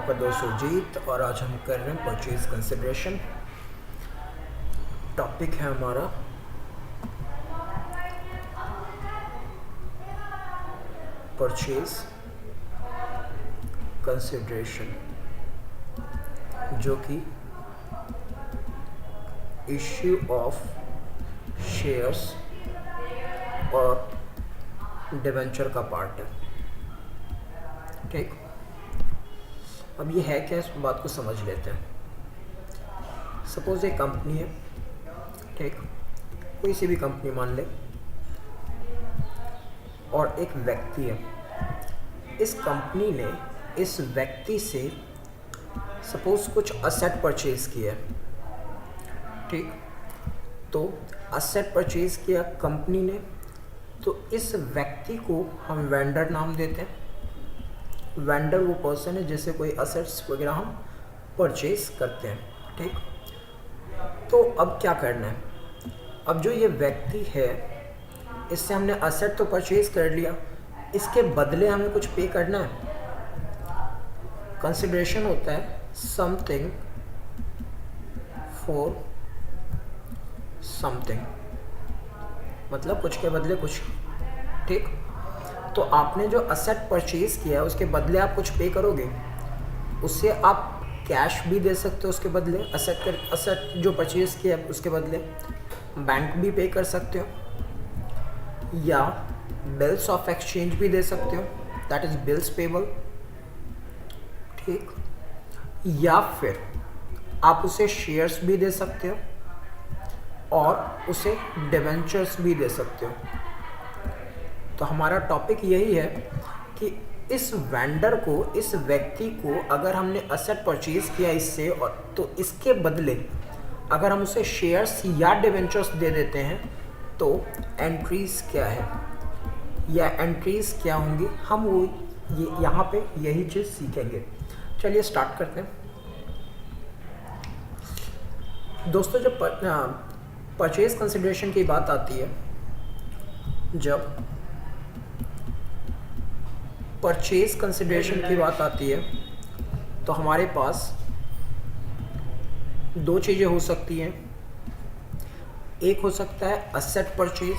आपका दोस्त सुरजीत और आज हम कर रहे हैं परचेज कंसिडरेशन। टॉपिक है हमारा परचेज कंसिडरेशन, जो कि इश्यू ऑफ शेयर्स और डिवेंचर का पार्ट है। ठीक, अब ये है क्या, इस बात को समझ लेते हैं। सपोज एक कंपनी है, ठीक, कोई सी भी कंपनी मान ले, और एक व्यक्ति है। इस कंपनी ने इस व्यक्ति से सपोज कुछ असेट परचेज किया है, ठीक, तो असेट परचेज किया कंपनी ने, तो इस व्यक्ति को हम वेंडर नाम देते हैं। वेंडर वो पर्सन है जिससे कोई असेट्स वगैरह हम परचेज करते हैं। ठीक, तो अब क्या करना है, अब जो ये व्यक्ति है इससे हमने असेट तो परचेज कर लिया, इसके बदले हमें कुछ पे करना है। कंसिडरेशन होता है समथिंग फॉर समथिंग, मतलब कुछ के बदले कुछ। ठीक, तो आपने जो असेट परचेज किया है उसके बदले आप कुछ पे करोगे, उससे आप कैश भी दे सकते हो उसके बदले, असेट जो परचेज किया है उसके बदले बैंक भी पे कर सकते हो, या बिल्स ऑफ एक्सचेंज भी दे सकते हो, दैट इज बिल्स पेबल। ठीक, या फिर आप उसे शेयर्स भी दे सकते हो और उसे डिवेंचर्स भी दे सकते हो। तो हमारा टॉपिक यही है कि इस वेंडर को, इस व्यक्ति को अगर हमने असेट परचेज किया इससे, और तो इसके बदले अगर हम उसे शेयर्स या डिवेंचर्स दे देते हैं तो एंट्रीज क्या है या एंट्रीज क्या होंगी, हम वो ये यहाँ पे यही चीज़ सीखेंगे। चलिए स्टार्ट करते हैं दोस्तों। जब परचेज कंसिडरेशन की बात आती है, जब परचेज कंसिडरेशन की बात आती है तो हमारे पास दो चीज़ें हो सकती हैं। एक हो सकता है असेट परचेज,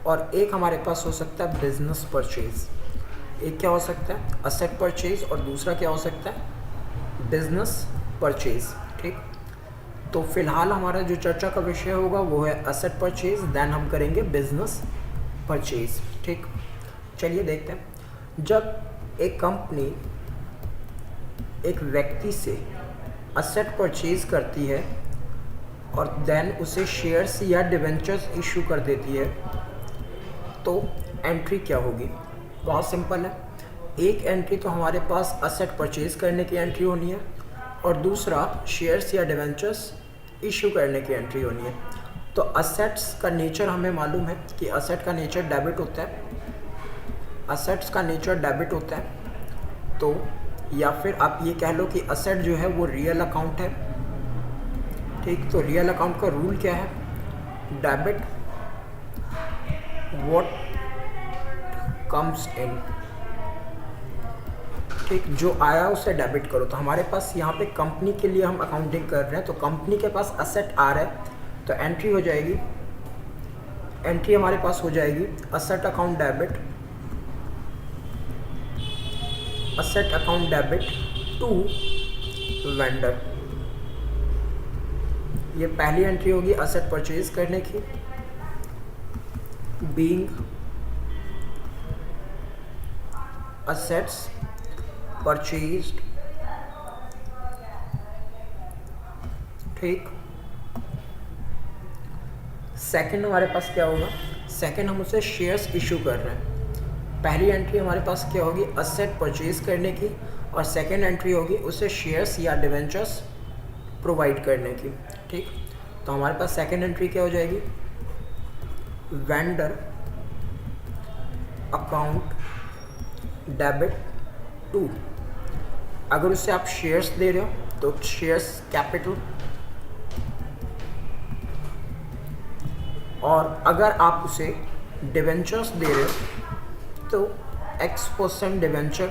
और एक हमारे पास हो सकता है बिजनेस परचेज। एक क्या हो सकता है असेट परचेज और दूसरा क्या हो सकता है बिजनेस परचेज। ठीक, तो फिलहाल हमारा जो चर्चा का विषय होगा वो है असेट परचेज, देन हम करेंगे बिजनेस परचेज। ठीक, चलिए देखते हैं। जब एक कंपनी एक व्यक्ति से असेट परचेज करती है और देन उसे शेयर्स या डिवेंचर्स इशू कर देती है, तो एंट्री क्या होगी। बहुत सिंपल है, एक एंट्री तो हमारे पास असेट परचेज करने की एंट्री होनी है और दूसरा शेयर्स या डिवेंचर्स इशू करने की एंट्री होनी है। तो असेट्स का नेचर हमें मालूम है कि असेट का नेचर डेबिट होता है, असेट्स का नेचर डेबिट होता है। तो या फिर आप ये कह लो कि असेट जो है वो रियल अकाउंट है। ठीक, तो रियल अकाउंट का रूल क्या है, डेबिट व्हाट कम्स इन। ठीक, जो आया उसे डेबिट करो। तो हमारे पास यहाँ पे कंपनी के लिए हम अकाउंटिंग कर रहे हैं, तो कंपनी के पास असेट आ रहा है तो एंट्री हो जाएगी, एंट्री हमारे पास हो जाएगी asset account debit, asset account debit to vendor. ये पहली एंट्री होगी असेट परचेज करने की, बीइंग assets purchased। ठीक, सेकंड हमारे पास क्या होगा, सेकंड हम उसे शेयर्स इशू कर रहे हैं। पहली एंट्री हमारे पास क्या होगी असेट परचेज करने की, और सेकंड एंट्री होगी उसे शेयर्स या डिवेंचर्स प्रोवाइड करने की। ठीक, तो हमारे पास सेकंड एंट्री क्या हो जाएगी, वेंडर अकाउंट डेबिट टू। अगर उससे आप शेयर्स दे रहे हो तो शेयर्स कैपिटल, और अगर आप उसे डिवेंचर्स दे रहे हो तो X% डिवेंचर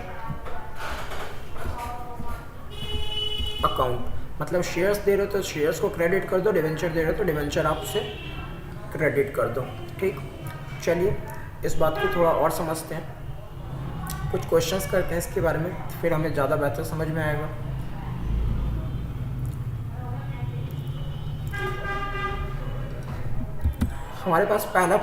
अकाउंट, मतलब शेयर्स दे रहे हो तो शेयर्स को क्रेडिट कर दो, डिवेंचर दे रहे हो तो डिवेंचर आप उसे क्रेडिट कर दो। ठीक, चलिए इस बात को थोड़ा और समझते हैं, कुछ क्वेश्चंस करते हैं इसके बारे में, फिर हमें ज़्यादा बेहतर समझ में आएगा। हमारे पास पहला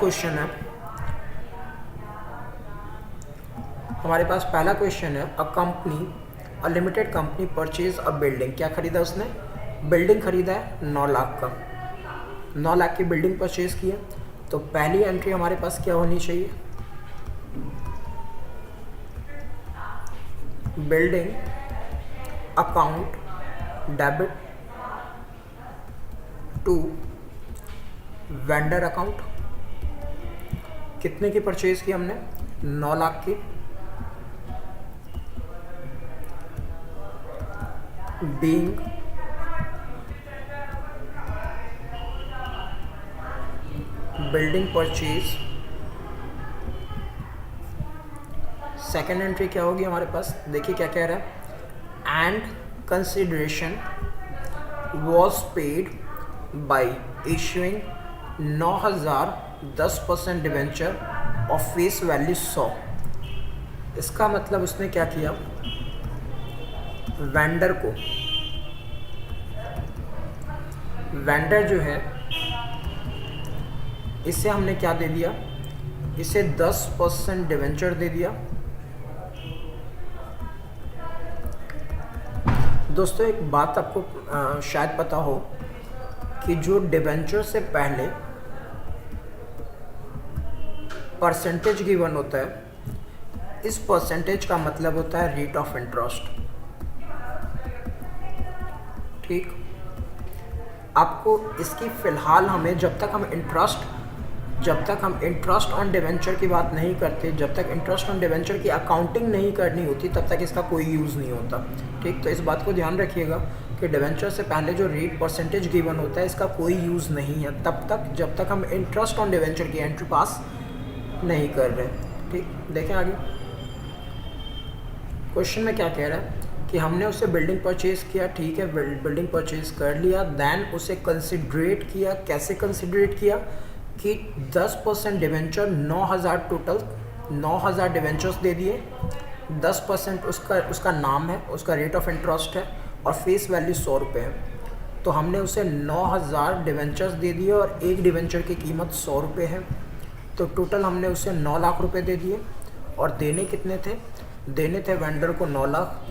क्वेश्चन है, a company, a limited company purchase a building. क्या खरीदा उसने? बिल्डिंग खरीदा है 9 लाख का, 9 लाख की बिल्डिंग परचेज की है। तो पहली एंट्री हमारे पास क्या होनी चाहिए? Building account debit to vendor account. कितने की परचेज की हमने? 9 लाख की। Being building purchase. Second entry क्या होगी हमारे पास? देखिए क्या कह रहा है, and consideration was paid by issuing 9,000 10% debenture of face value 100। इसका मतलब उसने क्या किया, वेंडर को, वेंडर जो है इसे हमने क्या दे दिया, इसे 10% डिवेंचर दे दिया। दोस्तों एक बात आपको शायद पता हो कि जो डिवेंचर से पहले परसेंटेज गिवन होता है, इस परसेंटेज का मतलब होता है रेट ऑफ इंटरेस्ट। ठीक, आपको इसकी फ़िलहाल हमें जब तक हम इंटरेस्ट ऑन डिवेंचर की बात नहीं करते, जब तक इंटरेस्ट ऑन डिवेंचर की अकाउंटिंग नहीं करनी होती, तब तक इसका कोई यूज़ नहीं होता। ठीक, तो इस बात को ध्यान रखिएगा कि डिवेंचर से पहले जो रेट परसेंटेज गिवन होता है इसका कोई यूज़ नहीं है तब तक जब तक हम इंटरेस्ट ऑन डिवेंचर की एंट्री पास नहीं कर रहे। ठीक, देखें आगे क्वेश्चन में क्या कह रहा है कि हमने उसे बिल्डिंग परचेज किया। ठीक है, बिल्डिंग परचेज कर लिया, देन उसे कंसिडरेट किया। कैसे कंसिडरेट किया कि 10% डिवेंचर 9,000, टोटल 9,000 डिवेंचर्स दे दिए, 10% उसका नाम है, उसका रेट ऑफ इंटरेस्ट है और फेस वैल्यू 100 रुपये है। तो हमने उसे 9,000 डिवेंचर्स दे दिए और एक डिवेंचर की कीमत 100 रुपये है। तो टोटल हमने उसे 9 लाख रुपए दे दिए और देने कितने थे? देने थे वेंडर को 9 लाख।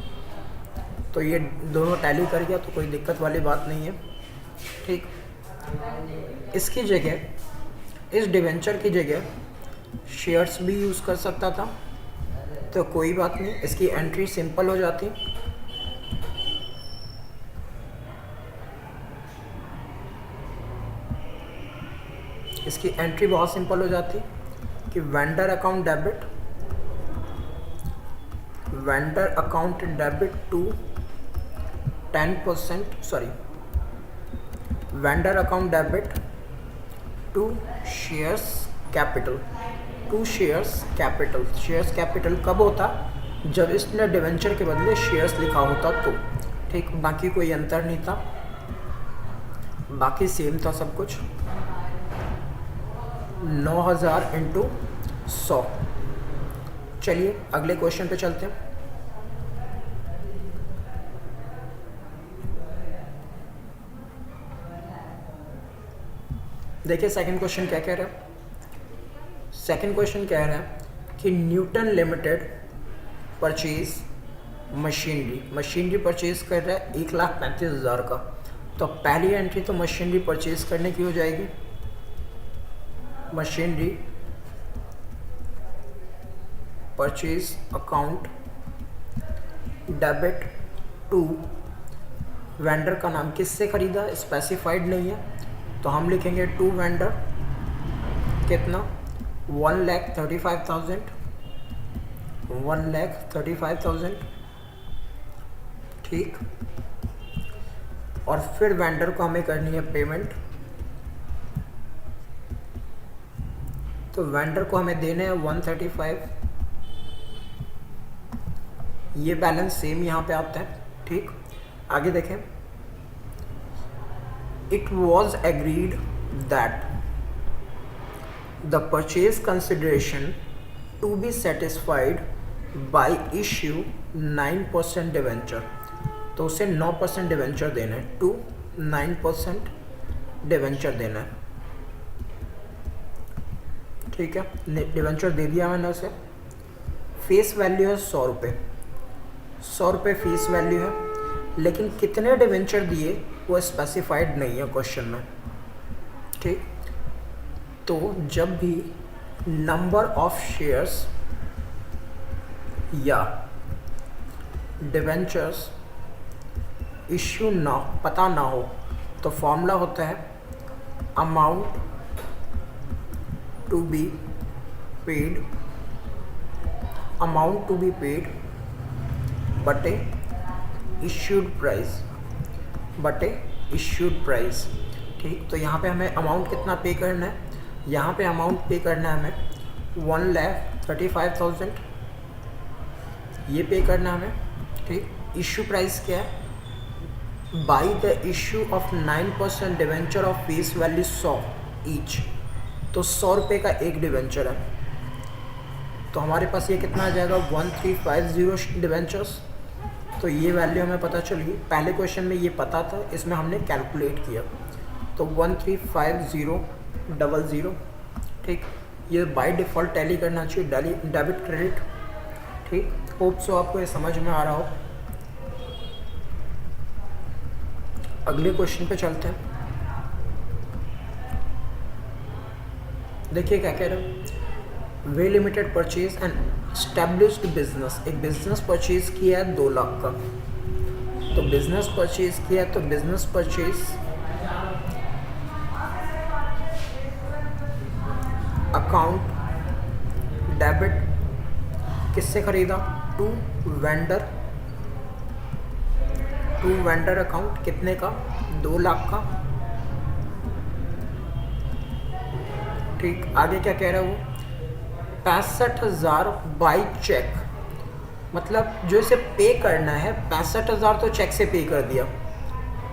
तो ये दोनों टैली कर गया तो कोई दिक्कत वाली बात नहीं है। ठीक, इसकी जगह, इस डिवेंचर की जगह शेयर्स भी यूज़ कर सकता था, तो कोई बात नहीं, इसकी एंट्री सिंपल हो जाती। इसकी एंट्री बहुत सिंपल हो जाती कि vendor account debit to 10%, sorry, vendor account debit to shares capital, shares capital कब होता? जब इसने डिवेंचर के बदले शेयर्स लिखा होता तो। ठीक, बाकी कोई अंतर नहीं था, बाकी सेम था सब कुछ। 9,000 इंटू 100। चलिए अगले क्वेश्चन पे चलते हैं। देखिए सेकंड क्वेश्चन क्या कह रहा है। सेकंड क्वेश्चन कह रहा है कि Newton limited purchase machinery purchase कर रहा है 1,35,000 का। तो पहली एंट्री तो मशीनरी परचेज करने की हो जाएगी, machinery purchase account debit to, vendor का नाम, किससे खरीदा स्पेसिफाइड नहीं है तो हम लिखेंगे टू वेंडर, कितना 1,35,000। ठीक, और फिर वेंडर को हमें करनी है पेमेंट। तो वेंडर को हमें देने हैं 135 ये बैलेंस सेम यहाँ पे आता है। ठीक, आगे देखें, it was agreed that the purchase consideration to be satisfied by issue 9% debenture. तो उसे 9% डिवेंचर देना है, टू 9% डिवेंचर देना है। ठीक है, डिवेंचर दे दिया मैंने उसे। फेस वैल्यू है 100 रुपये, 100 रुपये फेस वैल्यू है, लेकिन कितने डिवेंचर दिए वो स्पेसिफाइड नहीं है क्वेश्चन में। ठीक, तो जब भी नंबर ऑफ शेयर्स या डिवेंचर्स इश्यू ना पता ना हो तो फॉर्मूला होता है amount to be paid, amount to be paid बटे इश्यूड प्राइस, बटे इश्यूड प्राइस। ठीक, तो यहाँ पे हमें अमाउंट कितना पे करना है, यहाँ पे अमाउंट पे करना है हमें 1,35,000, ये पे करना है हमें। ठीक, इश्यू प्राइस क्या है, by the issue of 9% debenture of face value 100 each. तो 100 रुपये का एक डिवेंचर है, तो हमारे पास ये कितना आ जाएगा 1350 डिवेंचर्स। तो ये वैल्यू हमें पता चली, पहले क्वेश्चन में ये पता था, इसमें हमने कैलकुलेट किया। तो 135000। ठीक, ये बाय डिफ़ॉल्ट टैली करना चाहिए, डेबिट क्रेडिट। ठीक, होप सो आपको ये समझ में आ रहा हो। अगले क्वेश्चन पे चलते हैं। देखिए क्या कह रहे हैं, वे limited purchase and established business, एक बिजनेस परचेज किया है 2 लाख का। तो बिजनेस परचेज किया है, तो बिजनेस परचेज अकाउंट डेबिट किससे खरीदा, टू वेंडर अकाउंट, कितने का, 2 लाख का। ठीक, आगे क्या कह रहा है वो, 65,000 बाई चेक, मतलब जो इसे पे करना है 65,000 तो चेक से पे कर दिया।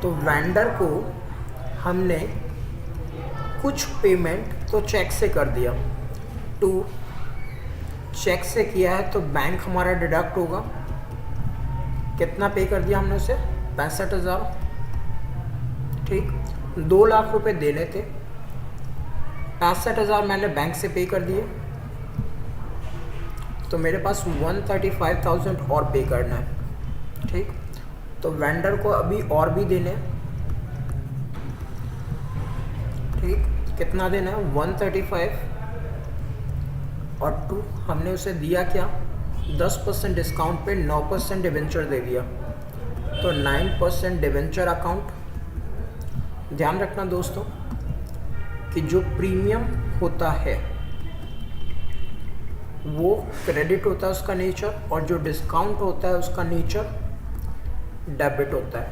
तो वेंडर को हमने कुछ पेमेंट तो चेक से कर दिया, टू चेक से किया है तो बैंक हमारा डिडक्ट होगा, कितना पे कर दिया हमने उसे, 65,000। ठीक, 2 लाख रुपए देने थे, 65,000 मैंने बैंक से पे कर दिए, तो मेरे पास 135,000 और पे करना है। ठीक, तो वेंडर को अभी और भी देने, ठीक, कितना देना है 135 और 2 हमने उसे दिया क्या, 10% डिस्काउंट पे 9% डिवेंचर दे दिया, तो 9% डिवेंचर अकाउंट। ध्यान रखना दोस्तों कि जो प्रीमियम होता है वो क्रेडिट होता है उसका नेचर, और जो डिस्काउंट होता है उसका नेचर डेबिट होता है।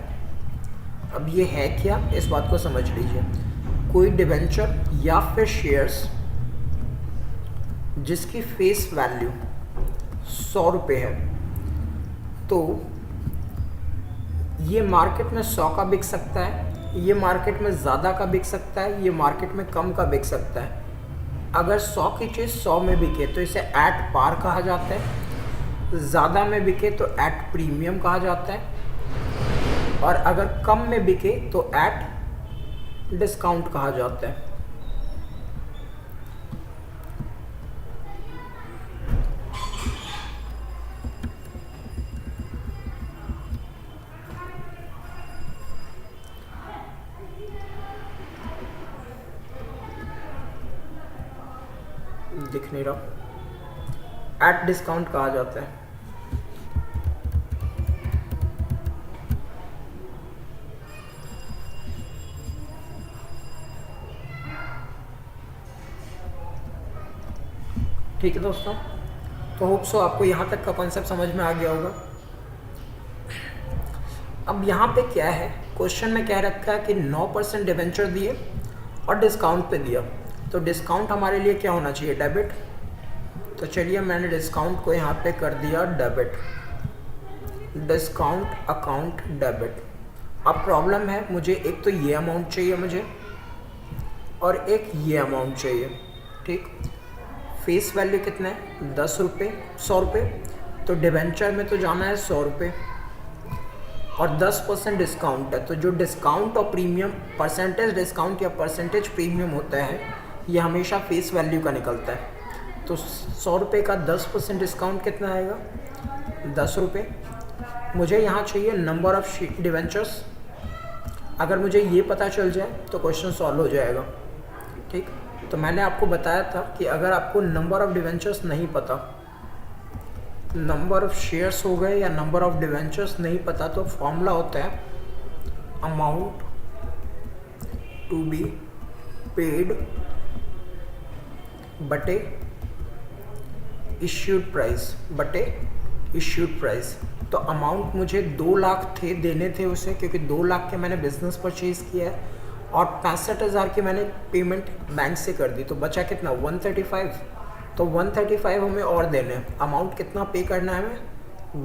अब ये है क्या, इस बात को समझ लीजिए। कोई डिवेंचर या फिर शेयर्स जिसकी फेस वैल्यू 100 रुपये है, तो ये मार्केट में 100 का बिक सकता है, ये मार्केट में ज़्यादा का बिक सकता है, ये मार्केट में कम का बिक सकता है। अगर 100 की चीज़ 100 में बिके तो इसे एट पार कहा जाता है, ज़्यादा में बिके तो एट प्रीमियम कहा जाता है, और अगर कम में बिके तो एट डिस्काउंट कहा जाता है। दिख नहीं रहा, एट डिस्काउंट कहा जाता है। ठीक है दोस्तों, तो होप सो आपको यहाँ तक का कॉन्सेप्ट समझ में आ गया होगा। अब यहाँ पे क्या है, क्वेश्चन में कह रखा है कि 9% डिवेंचर दिए और डिस्काउंट पे दिया, तो डिस्काउंट हमारे लिए क्या होना चाहिए, डेबिट। तो चलिए मैंने डिस्काउंट को यहाँ पे कर दिया डेबिट। Discount account debit. अब प्रॉब्लम है, मुझे एक तो ये अमाउंट चाहिए मुझे और एक ये अमाउंट चाहिए, ठीक। फेस वैल्यू कितना है 10 रुपये 100 रुपये, तो डिवेंचर में तो जाना है 100 रुपये और 10% डिस्काउंट है, तो जो डिस्काउंट और प्रीमियम परसेंटेज डिस्काउंट या परसेंटेज प्रीमियम होता है ये हमेशा फेस वैल्यू का निकलता है। तो 100 रुपये का 10% डिस्काउंट कितना आएगा 10 रुपये। मुझे यहाँ चाहिए नंबर ऑफ डिवेंचर्स। अगर मुझे ये पता चल जाए तो क्वेश्चन सॉल्व हो जाएगा, ठीक। तो मैंने आपको बताया था कि अगर आपको नंबर ऑफ डिवेंचर्स नहीं पता, नंबर ऑफ शेयर्स हो गए या नंबर ऑफ डिवेंचर्स नहीं पता, तो फॉर्मूला होता है अमाउंट टू बी पेड बटे इश्यूड प्राइस बटे इश्यूड प्राइस। तो अमाउंट मुझे 2 लाख थे देने थे उसे, क्योंकि 2 लाख के मैंने बिजनेस परचेज किया है और 65,000 की मैंने पेमेंट बैंक से कर दी, तो बचा कितना 135। तो 135 हमें और देने हैं। अमाउंट कितना पे करना है हमें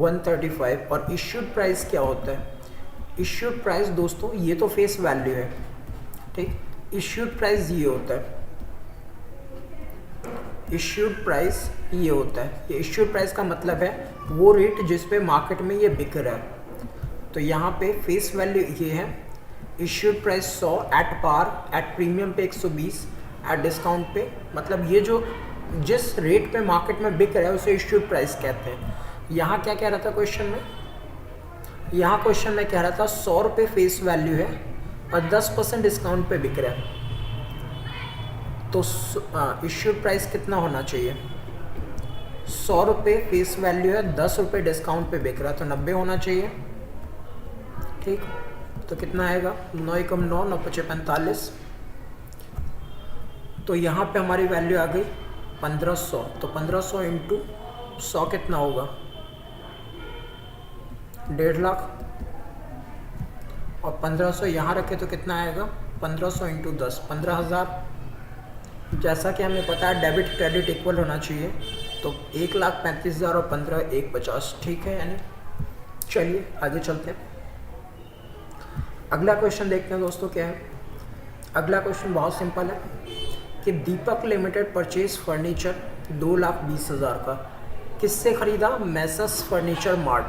135। और इश्यूड प्राइस क्या होता है, इश्यूड प्राइस दोस्तों ये तो फेस वैल्यू है, ठीक। इश्यूड प्राइस ये होता है, इश्यूड प्राइस ये होता है। ये इश्यूड प्राइस का मतलब है वो रेट जिस पे मार्केट में ये बिक रहा है। तो यहाँ पे फेस वैल्यू ये है, issued price 100, at par, at premium पे 120, एट डिस्काउंट पे, मतलब ये जो जिस रेट पे मार्केट में बिक रहा है उसे इश्यूड प्राइस कहते हैं। यहाँ क्या कह रहा था क्वेश्चन में, यहाँ क्वेश्चन में कह रहा था 100 रुपये फेस वैल्यू है और 10% डिस्काउंट पे बिक रहा है, तो इश्यूड प्राइस कितना होना चाहिए 100 रुपये फेस वैल्यू है, 10 रुपये डिस्काउंट पे बिक रहा है, तो 90 होना चाहिए, ठीक। तो कितना आएगा 9 एकम 9, 9 पचे 45। तो यहाँ पे हमारी वैल्यू आ गई 1500। तो 1500 इंटू 100 कितना होगा 1.5 लाख, और 1500 यहाँ रखे तो कितना आएगा 1500 इंटू 10 15,000। जैसा कि हमें पता है डेबिट क्रेडिट इक्वल होना चाहिए, तो 1,35,000 और 15 150, ठीक है। यानी चलिए आगे चलते हैं। अगला क्वेश्चन देखते हैं दोस्तों क्या है। अगला क्वेश्चन बहुत सिंपल है कि दीपक लिमिटेड परचेज फर्नीचर 2,20,000 का, किससे ख़रीदा मैसस फर्नीचर मार्ट।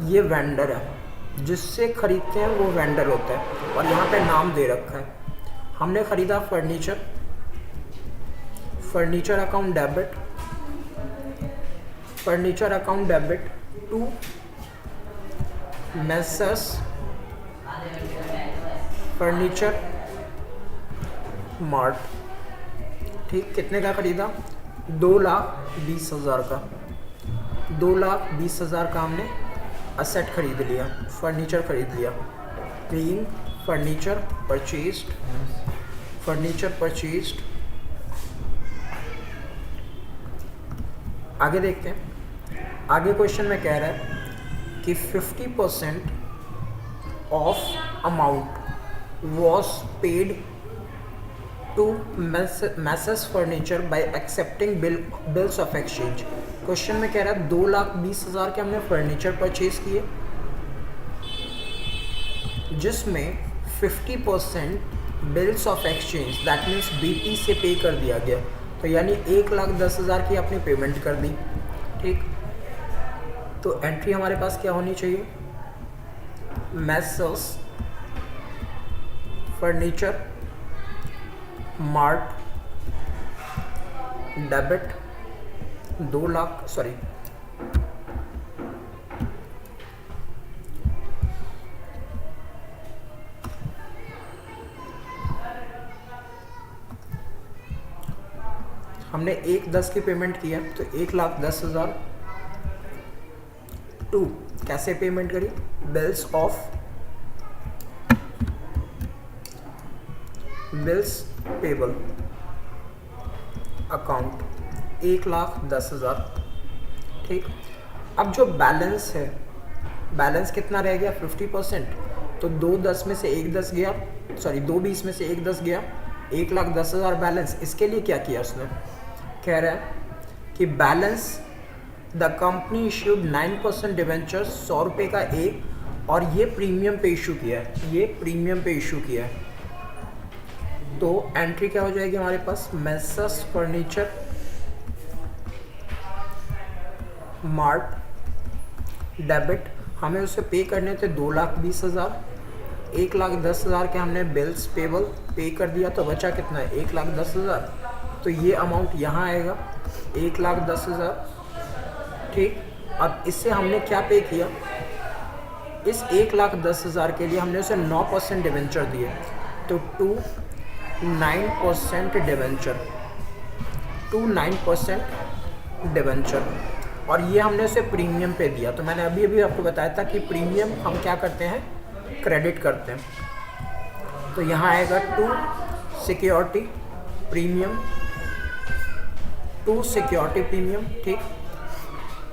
ये वेंडर है, जिससे ख़रीदते हैं वो वेंडर होता है और यहाँ पे नाम दे रखा है। हमने ख़रीदा furniture, furniture account debit, furniture account debit to messrs furniture mart, ठीक। कितने का ख़रीदा 2,20,000 का, 2,20,000 का हमने असेट खरीद लिया, फर्नीचर खरीद लिया। Being furniture purchased, furniture purchased. आगे देखते हैं। आगे क्वेश्चन में कह रहा है कि 50% of amount was paid to Messrs furniture by accepting bills of exchange. Question में कह रहा है 2,20,000 के हमने फर्नीचर परचेज किए, जिसमें 50% bills of exchange that means BP से पे कर दिया गया, तो यानी 1,10,000 की आपने पेमेंट कर दी, ठीक। तो एंट्री हमारे पास क्या होनी चाहिए Messrs furniture mart debit 2 lakh, sorry हमने 1,10,000 की पेमेंट किया, तो 1,10,000 टू कैसे पेमेंट करी बिल्स पेबल अकाउंट 1,10,000, ठीक। अब जो बैलेंस है, बैलेंस कितना रह गया 50%, तो 2,10 में से 1,10 गया, सॉरी 2,20 में से 1,10 गया, 1,10,000 बैलेंस। इसके लिए क्या किया उसने, कह रहा है कि balance the company issued 9% debenture, 100 रुपये का एक, और ये प्रीमियम पे इशू किया है, ये प्रीमियम पे इशू किया है। तो एंट्री क्या हो जाएगी हमारे पास, मेसर्स फर्नीचर मार्ट डेबिट, हमें उसे पे करने थे 2,20,000, 1,10,000 के हमने बिल्स पेबल पे कर दिया, तो बचा कितना है 1,10,000। तो ये अमाउंट यहाँ आएगा 1,10,000, ठीक। अब इससे हमने क्या पे किया, इस 1,10,000 के लिए हमने उसे 9% डिवेंचर दिए, तो 9% डिवेंचर, 9% डिवेंचर, और ये हमने उसे प्रीमियम पे दिया। तो मैंने अभी अभी आपको बताया था कि प्रीमियम हम क्या करते हैं, क्रेडिट करते हैं। तो यहाँ आएगा 2 सिक्योरिटी प्रीमियम, 2 सिक्योरिटी प्रीमियम, ठीक।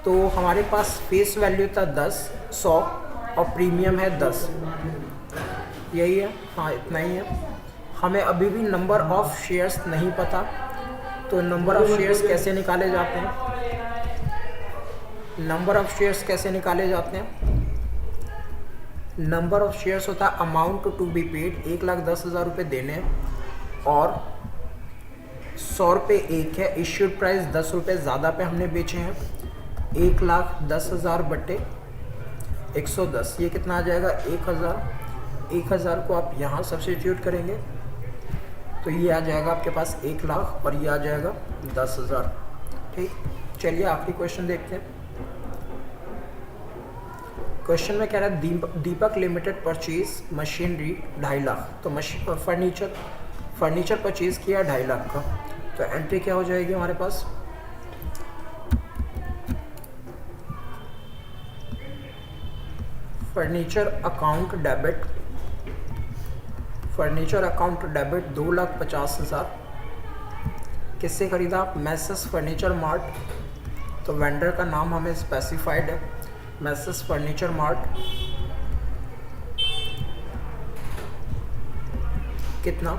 तो हमारे पास फेस वैल्यू था 100 और प्रीमियम है 10, यही है, हाँ इतना ही है। हमें अभी भी नंबर ऑफ शेयर्स नहीं पता, तो नंबर ऑफ शेयर्स कैसे निकाले जाते हैं, नंबर ऑफ शेयर्स कैसे निकाले जाते हैं, नंबर ऑफ शेयर्स होता है अमाउंट टू बी पेड, 1,10,000 रुपये देने, और 100 रुपये एक है, इश्यूड प्राइस 10 रुपये ज़्यादा पे हमने बेचे हैं, 1,10,000 बटे 110, ये कितना आ जाएगा 1,000। 1,000 को आप यहाँ सब्स्टिट्यूट करेंगे तो ये आ जाएगा आपके पास 1,00,000 और ये आ जाएगा 10,000, ठीक। चलिए आखिरी क्वेश्चन देखते हैं। क्वेश्चन में कह रहा है दीपक लिमिटेड परचेज मशीनरी 2.5 लाख, तो फर्नीचर परचेज किया 2.5 लाख का, तो एंट्री क्या हो जाएगी हमारे पास, furniture account debit, furniture account debit 2,50,000, किससे खरीदा, मैसेस फर्नीचर मार्ट, तो वेंडर का नाम हमें स्पेसिफाइड है, मैसेस फर्नीचर मार्ट, कितना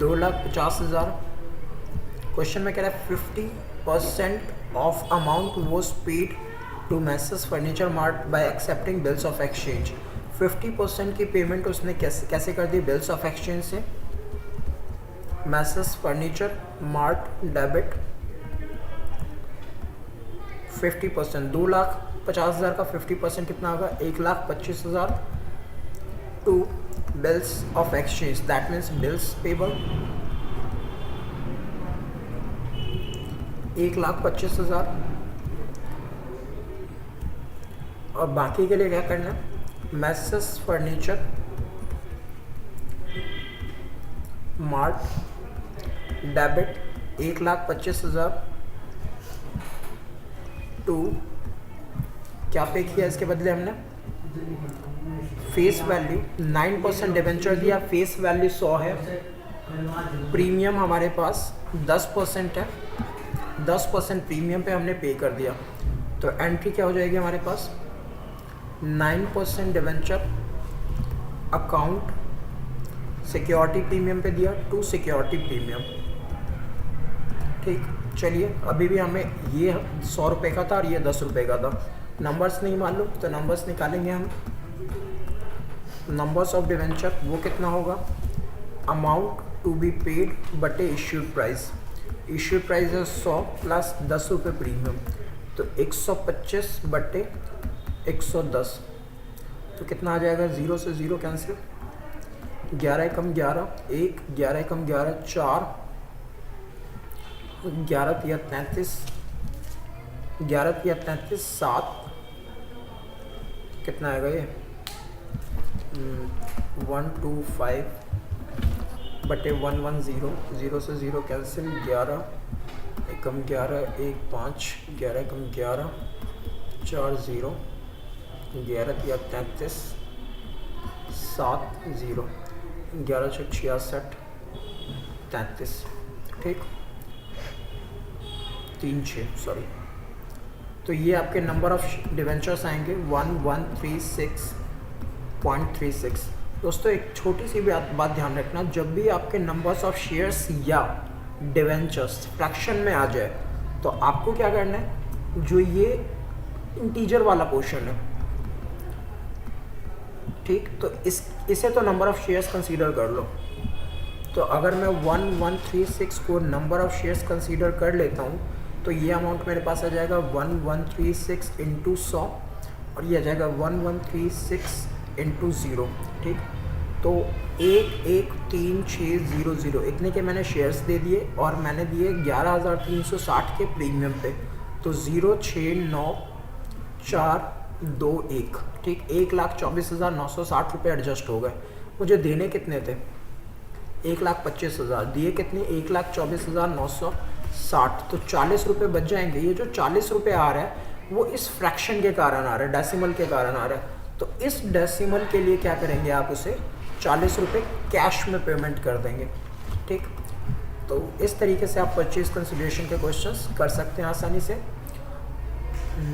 2,50,000। क्वेश्चन में कह रहा है 50% of amount was paid to Messrs furniture mart by accepting bills of exchange, 50% की पेमेंट उसने कैसे कर दी, बिल्स ऑफ एक्सचेंज से। मैसेस फर्नीचर मार्ट डेबिट 50%, 2,50,000 का 50% कितना होगा, 1,25,000 to bills of exchange, that means bills payable 1,25,000, और बाकी के लिए क्या करना है, Messrs furniture mart debit 1,25,000 to क्या पे किया इसके बदले हमने, फेस वैल्यू 9% डिवेंचर दिया, फेस वैल्यू 100 है, प्रीमियम हमारे पास 10% है, 10% प्रीमियम पे हमने पे कर दिया, तो एंट्री क्या हो जाएगी हमारे पास, 9% डिवेंचर अकाउंट सिक्योरिटी प्रीमियम पे दिया, 2 सिक्योरिटी प्रीमियम, ठीक। चलिए अभी भी हमें ये 100 रुपये का था और ये 10 रुपये का था, नंबर्स नहीं मालूम तो नंबर्स निकालेंगे हम। नंबर्स ऑफ डिवेंचर वो कितना होगा, अमाउंट टू बी पेड बटे इश्यूड प्राइस, इश्यूड प्राइस है 100 प्लस 10 रुपये प्रीमियम, तो 125 बटे 110, तो कितना आ जाएगा, 0 से 0 कैंसिल, 11 कम 11 1, 11 कम 11 4, 11 तिया 33, 11 तिया 33 7, कितना आएगा ये 125 बटे 110, 0 से 0 कैंसिल, 11 कम 11 1 5, 11 कम 11 4 0, 11 तिया 33 7 0, 11 से 66 33, ठीक 3 6 सॉरी। तो ये आपके नंबर ऑफ डिवेंचर्स आएंगे 1136.36। दोस्तों एक छोटी सी बात ध्यान रखना, जब भी आपके नंबर्स ऑफ शेयर्स या डिवेंचर्स फ्रैक्शन में आ जाए तो आपको क्या करना है, जो ये इंटीजर वाला पोर्शन है, ठीक। तो इसे तो नंबर ऑफ शेयर्स कंसीडर कर लो। तो अगर मैं 1136 को नंबर ऑफ शेयर्स कंसीडर कर लेता हूँ तो ये अमाउंट मेरे पास आ जाएगा 1136 इंटू 100 और ये आ जाएगा 1136 इंटू 0, ठीक। तो 113600 इतने के मैंने शेयर्स दे दिए और मैंने दिए 11,360 के प्रीमियम पे, तो 069,421, ठीक। 1,24,960 रुपये एडजस्ट हो गए। मुझे देने कितने थे? 1,25,000, दिए कितने? 1,24,960, तो 40 रुपये बच जाएंगे। ये जो 40 रुपये आ रहा है वो इस फ्रैक्शन के कारण आ रहा है, डेसिमल के कारण आ रहा है। तो इस डेसिमल के लिए क्या करेंगे आप, उसे 40 रुपये कैश में पेमेंट कर देंगे, ठीक। तो इस तरीके से आप परचेज कंसिडरेशन के क्वेश्चंस कर सकते हैं आसानी से।